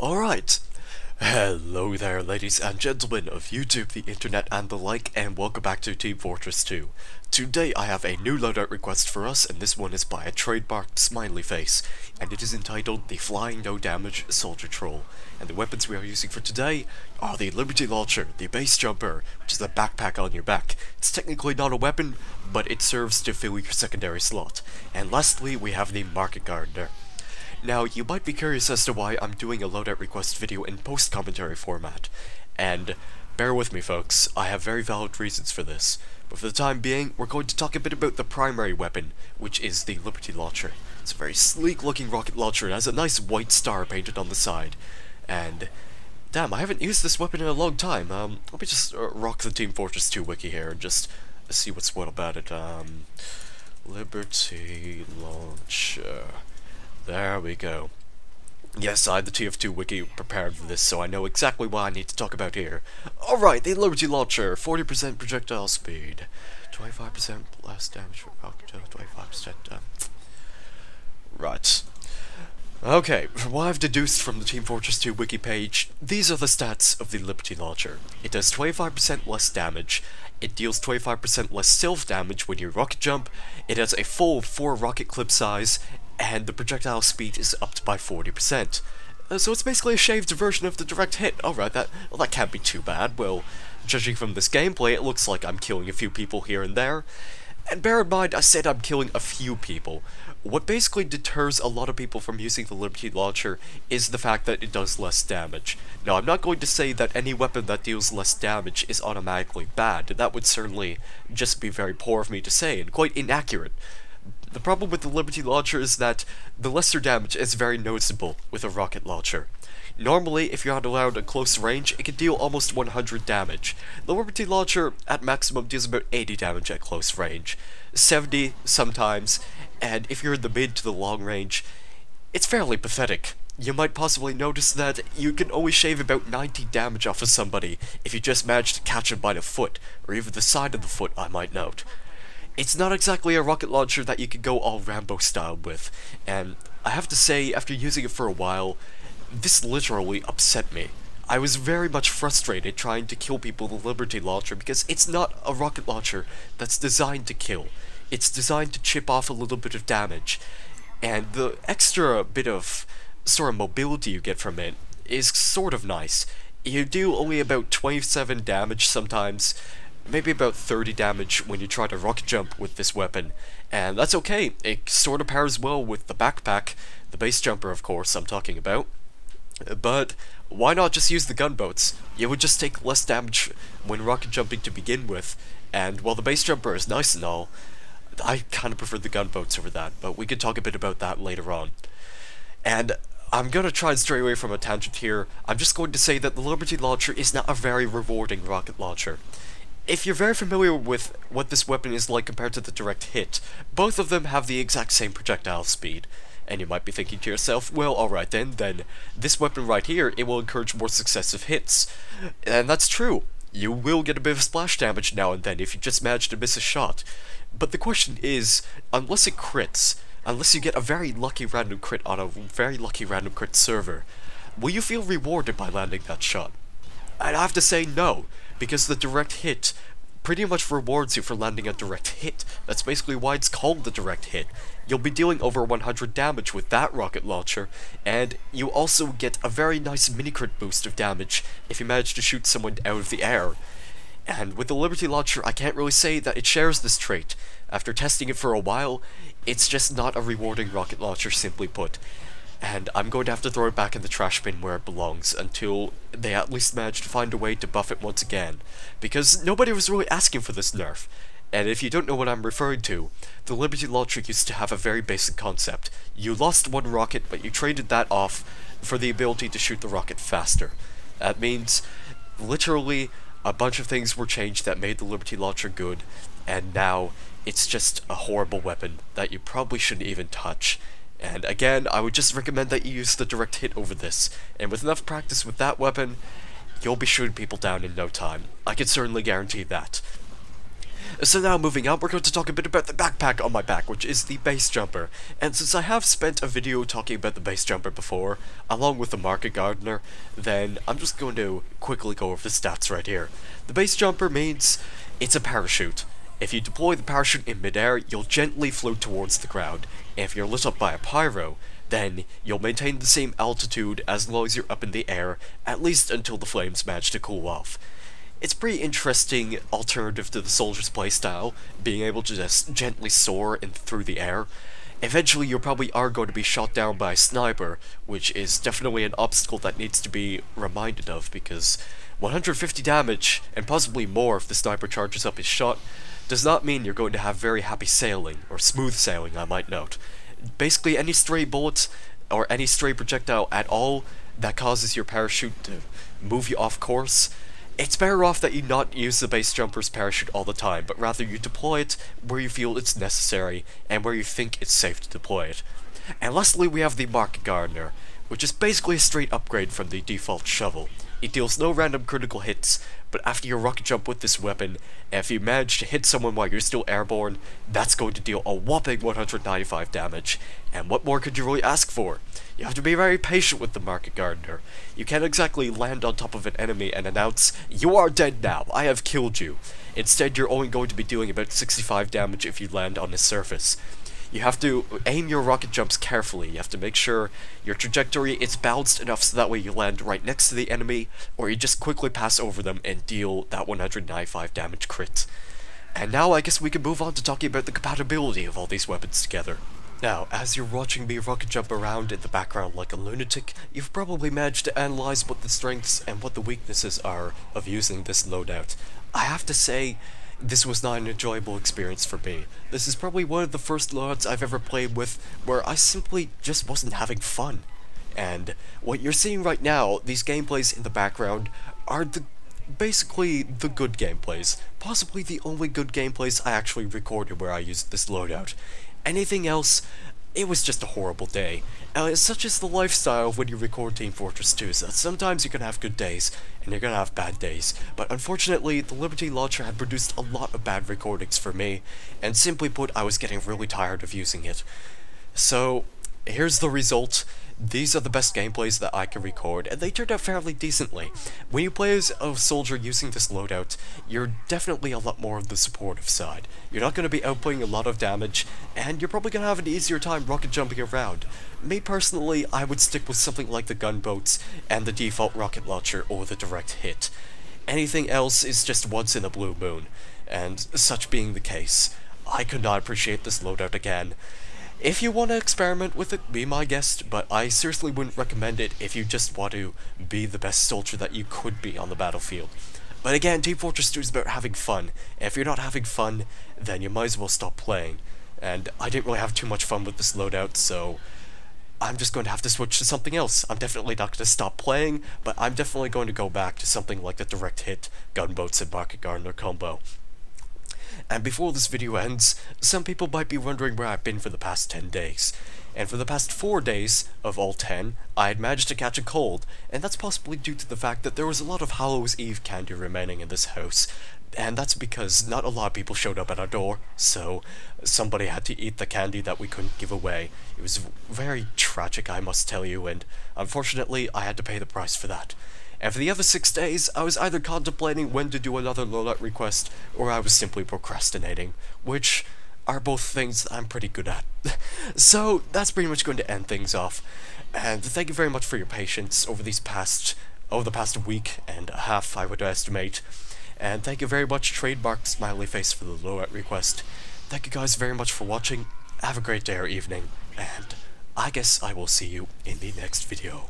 Alright, hello there ladies and gentlemen of YouTube, the internet and the like, and welcome back to Team Fortress 2. Today I have a new loadout request for us, and this one is by a trademarked smiley face, and it is entitled the Flying No Damage Soldier Troll. And the weapons we are using for today are the Liberty Launcher, the Base Jumper, which is the backpack on your back. It's technically not a weapon, but it serves to fill your secondary slot. And lastly, we have the Market Gardener. Now, you might be curious as to why I'm doing a loadout request video in post-commentary format, and bear with me folks, I have very valid reasons for this, but for the time being, we're going to talk a bit about the primary weapon, which is the Liberty Launcher. It's a very sleek looking rocket launcher, it has a nice white star painted on the side, and damn, I haven't used this weapon in a long time. Let me just rock the Team Fortress 2 wiki here and just see what's what about it. Liberty Launcher. There we go. Yes, I had the TF2 wiki prepared for this, so I know exactly what I need to talk about here. Alright, the Liberty Launcher, 40% projectile speed, 25% less damage for rocket, 25% Right. Okay, from what I've deduced from the Team Fortress 2 wiki page, these are the stats of the Liberty Launcher. It does 25% less damage, it deals 25% less self-damage when you rocket jump, it has a full 4 rocket clip size, and the projectile speed is upped by 40%. So it's basically a shaved version of the direct hit. Alright, that can't be too bad. Well, judging from this gameplay, it looks like I'm killing a few people here and there. And bear in mind, I said I'm killing a few people. What basically deters a lot of people from using the Liberty Launcher is the fact that it does less damage. Now, I'm not going to say that any weapon that deals less damage is automatically bad. That would certainly just be very poor of me to say, and quite inaccurate. The problem with the Liberty Launcher is that the lesser damage is very noticeable with a rocket launcher. Normally, if you're not allowed a close range, it can deal almost 100 damage. The Liberty Launcher, at maximum, deals about 80 damage at close range, 70 sometimes, and if you're in the mid to the long range, it's fairly pathetic. You might possibly notice that you can only shave about 90 damage off of somebody if you just manage to catch them by the foot, or even the side of the foot, I might note. It's not exactly a rocket launcher that you can go all Rambo style with, and I have to say, after using it for a while, this literally upset me. I was very much frustrated trying to kill people with the Liberty Launcher because it's not a rocket launcher that's designed to kill. It's designed to chip off a little bit of damage, and the extra bit of sort of mobility you get from it is sort of nice. You do only about 27 damage sometimes, maybe about 30 damage when you try to rocket jump with this weapon, and that's okay. It sort of pairs well with the backpack, the base jumper of course I'm talking about, but why not just use the gunboats? You would just take less damage when rocket jumping to begin with, and while the base jumper is nice and all, I kind of prefer the gunboats over that, but we can talk a bit about that later on. And I'm gonna try and stray away from a tangent here. I'm just going to say that the Liberty Launcher is not a very rewarding rocket launcher. If you're very familiar with what this weapon is like compared to the direct hit, both of them have the exact same projectile speed. And you might be thinking to yourself, well, alright then this weapon right here, it will encourage more successive hits. And that's true. You will get a bit of splash damage now and then if you just manage to miss a shot. But the question is, unless it crits, unless you get a very lucky random crit on a very lucky random crit server, will you feel rewarded by landing that shot? I'd have to say no, because the direct hit pretty much rewards you for landing a direct hit. That's basically why it's called the direct hit. You'll be dealing over 100 damage with that rocket launcher, and you also get a very nice mini-crit boost of damage if you manage to shoot someone out of the air. And with the Liberty Launcher, I can't really say that it shares this trait. After testing it for a while, it's just not a rewarding rocket launcher, simply put. And I'm going to have to throw it back in the trash bin where it belongs until they at least manage to find a way to buff it once again. Because nobody was really asking for this nerf. And if you don't know what I'm referring to, the Liberty Launcher used to have a very basic concept. You lost one rocket, but you traded that off for the ability to shoot the rocket faster. That means, literally, a bunch of things were changed that made the Liberty Launcher good, and now it's just a horrible weapon that you probably shouldn't even touch. And again, I would just recommend that you use the direct hit over this, and with enough practice with that weapon, you'll be shooting people down in no time. I can certainly guarantee that. So now moving on, we're going to talk a bit about the backpack on my back, which is the base jumper. And since I have spent a video talking about the base jumper before, along with the market gardener, then I'm just going to quickly go over the stats right here. The base jumper means it's a parachute. If you deploy the parachute in midair, you'll gently float towards the ground. And if you're lit up by a pyro, then you'll maintain the same altitude as long as you're up in the air, at least until the flames manage to cool off. It's a pretty interesting alternative to the soldier's playstyle, being able to just gently soar through the air. Eventually you probably are going to be shot down by a sniper, which is definitely an obstacle that needs to be reminded of, because 150 damage, and possibly more if the sniper charges up his shot, does not mean you're going to have very happy sailing, or smooth sailing I might note. Basically any stray bullet, or any stray projectile at all, that causes your parachute to move you off course, it's better off that you not use the base jumper's parachute all the time, but rather you deploy it where you feel it's necessary, and where you think it's safe to deploy it. And lastly we have the market gardener, which is basically a straight upgrade from the default shovel. It deals no random critical hits, but after you rocket jump with this weapon, if you manage to hit someone while you're still airborne, that's going to deal a whopping 195 damage. And what more could you really ask for? You have to be very patient with the market gardener. You can't exactly land on top of an enemy and announce, "You are dead now, I have killed you." Instead, you're only going to be doing about 65 damage if you land on his surface. You have to aim your rocket jumps carefully. You have to make sure your trajectory is balanced enough so that way you land right next to the enemy, or you just quickly pass over them and deal that 195 damage crit. And now I guess we can move on to talking about the compatibility of all these weapons together. Now, as you're watching me rocket jump around in the background like a lunatic, you've probably managed to analyze what the strengths and what the weaknesses are of using this loadout. I have to say, this was not an enjoyable experience for me. This is probably one of the first loadouts I've ever played with where I simply just wasn't having fun. And what you're seeing right now, these gameplays in the background, are basically the good gameplays. Possibly the only good gameplays I actually recorded where I used this loadout. Anything else, it was just a horrible day. Such is the lifestyle when you record Team Fortress 2, so sometimes you're gonna have good days, and you're gonna have bad days. But unfortunately, the Liberty Launcher had produced a lot of bad recordings for me, and simply put, I was getting really tired of using it. So, here's the result. These are the best gameplays that I can record, and they turned out fairly decently. When you play as a soldier using this loadout, you're definitely a lot more on the supportive side. You're not going to be outputting a lot of damage, and you're probably going to have an easier time rocket jumping around. Me personally, I would stick with something like the gunboats and the default rocket launcher or the direct hit. Anything else is just once in a blue moon, and such being the case, I could not appreciate this loadout again. If you want to experiment with it, be my guest, but I seriously wouldn't recommend it if you just want to be the best soldier that you could be on the battlefield. But again, Team Fortress 2 is about having fun. If you're not having fun, then you might as well stop playing. And I didn't really have too much fun with this loadout, so I'm just going to have to switch to something else. I'm definitely not going to stop playing, but I'm definitely going to go back to something like the direct hit, gunboats, and market gardener combo. And before this video ends, some people might be wondering where I've been for the past 10 days. And for the past 4 days, of all 10, I had managed to catch a cold, and that's possibly due to the fact that there was a lot of Hallows Eve candy remaining in this house. And that's because not a lot of people showed up at our door, so somebody had to eat the candy that we couldn't give away. It was very tragic, I must tell you, and unfortunately, I had to pay the price for that. And for the other 6 days, I was either contemplating when to do another loadout request, or I was simply procrastinating, which are both things I'm pretty good at. So, that's pretty much going to end things off. And thank you very much for your patience over the past week and a half, I would estimate. And thank you very much, Trademark Smiley Face, for the loadout request. Thank you guys very much for watching. Have a great day or evening, and I guess I will see you in the next video.